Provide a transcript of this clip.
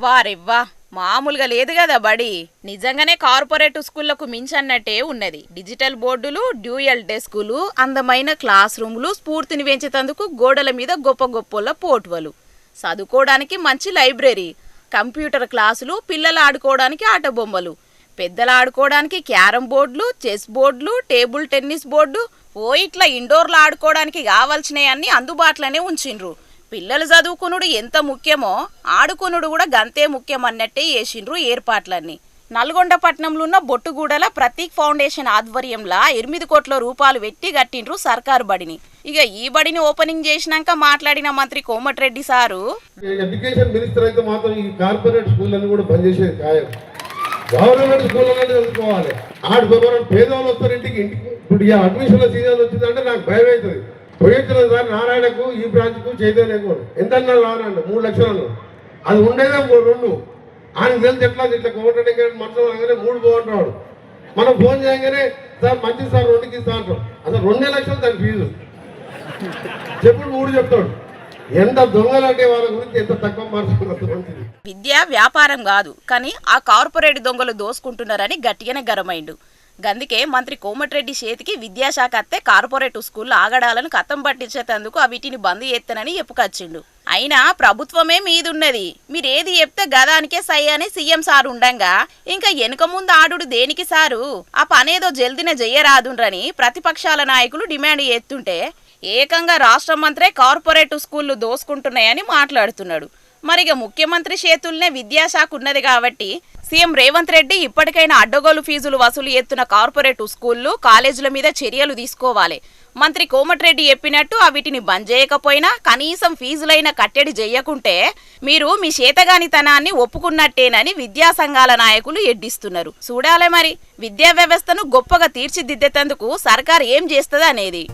వారెవ్వా మామూలుగా లేదు కదా బడి. నిజంగానే కార్పొరేట్ స్కూళ్లకు మించన్నట్టే ఉన్నది. డిజిటల్ బోర్డులు, డ్యూయల్ డెస్కులు, అందమైన క్లాస్ రూములు, స్ఫూర్తిని పెంచేందుకు గోడల మీద గొప్ప గొప్పల పోర్టువలు, చదువుకోవడానికి మంచి లైబ్రరీ, కంప్యూటర్ క్లాసులు, పిల్లలు ఆడుకోవడానికి ఆట బొమ్మలు, పెద్దలు ఆడుకోవడానికి క్యారం బోర్డులు, చెస్ బోర్డులు, టేబుల్ టెన్నిస్ బోర్డు, ఇట్లా ఇండోర్లో ఆడుకోవడానికి కావాల్సినవన్నీ అందుబాటులోనే ఉంచిండ్రు. పిల్లలు చదువుకునుడు ఎంత ముఖ్యమో ఆడుకునుడు కూడా గంతే ముఖ్యం అన్నట్టే చేసిండ్రు ఏర్పాట్లన్నీ. నల్గొండ పట్టణంలో ఉన్న బొట్టుగూడల ప్రతీక్ ఫౌండేషన్ ఆధ్వర్యంలో 8 కోట్ల రూపాయలు పెట్టి కట్టిండ్రు సర్కారు బడిని. ఇక ఈ బడిని ఓపెనింగ్ చేసినాక మాట్లాడిన మంత్రి కోమటిరెడ్డి సారు, ఎడ్యుకేషన్ మినిస్టర్ అయితే మాత్రం ఈ కార్పొరేట్ స్కూళ్ళని కూడా బంద్ చేసేది ఖాయం. గవర్నమెంట్ స్కూళ్ళనే చదువుకోవాలి. పేదవాళ్ళు వస్తారు ఇంటికి. ఇప్పుడు ఈ అడ్మిషన్ల సీజన్ వచ్చిందంటే నాకు భయం అవుతుంది. పోయించిన సార్ నారాయణకు, ఈ బ్రాంచ్కు, చైతన్యకు ఎంత రానండి 3 లక్షలు. అది ఉండేదే 2. ఆయనకు తెలిసి ఎట్లా ఇట్లా కోమటి మనసు అనగానే 3 బాగుంటాడు. మనం ఫోన్ చేయగానే సార్ మంచి సార్ 2కి ఇస్తా అంటాం. అసలు 2 లక్షలు దాని ఫీజు. చెప్పుడు 3 చెప్తాడు. ఎంత దొంగలంటే వాళ్ళ గురించి ఎంత తక్కువ మార్చుకున్నారు. విద్య వ్యాపారం కాదు, కానీ ఆ కార్పొరేట్ దొంగలు దోసుకుంటున్నారని గట్టిగానే గరమైండు. గందుకే మంత్రి కోమటిరెడ్డి చేతికి విద్యాశాఖ అత్తే కార్పొరేట్ స్కూళ్ళు ఆగడాలను కథం పట్టించేందుకు వీటిని బంద్ చేస్తానని చెప్పుకొచ్చిండు. అయినా ప్రభుత్వమే మీదున్నది, మీరేది చెప్తే గదానికే సై అని సీఎం సారు ఉండంగా ఇంకా వెనుక ముందు ఆడు దేనికి సారు? ఆ పనేదో జల్దిన చెయ్యరాదుండ్రని ప్రతిపక్షాల నాయకులు డిమాండ్ చేస్తుంటే ఏకంగా రాష్ట్ర మంత్రే కార్పొరేట్ స్కూళ్లు దోసుకుంటున్నాయని మాట్లాడుతున్నాడు. మరిగా ముఖ్యమంత్రి చేతుల్నే విద్యాశాఖ ఉన్నది కాబట్టి సీఎం రేవంత్ రెడ్డి ఇప్పటికైనా అడ్డగోలు ఫీజులు వసూలు ఎత్తున కార్పొరేట్ స్కూళ్లు, కాలేజీల మీద చర్యలు తీసుకోవాలి. మంత్రి కోమటిరెడ్డి చెప్పినట్టు వీటిని బంద్ చేయకపోయినా కనీసం ఫీజులైనా కట్టడి చేయకుంటే మీరు మీ చేతగానితనాన్ని ఒప్పుకున్నట్టేనని విద్యా సంఘాల నాయకులు ఎడ్డిస్తున్నారు. చూడాలే మరి విద్యా వ్యవస్థను గొప్పగా తీర్చిదిద్దేందుకు సర్కారు ఏం చేస్తుంది అనేది.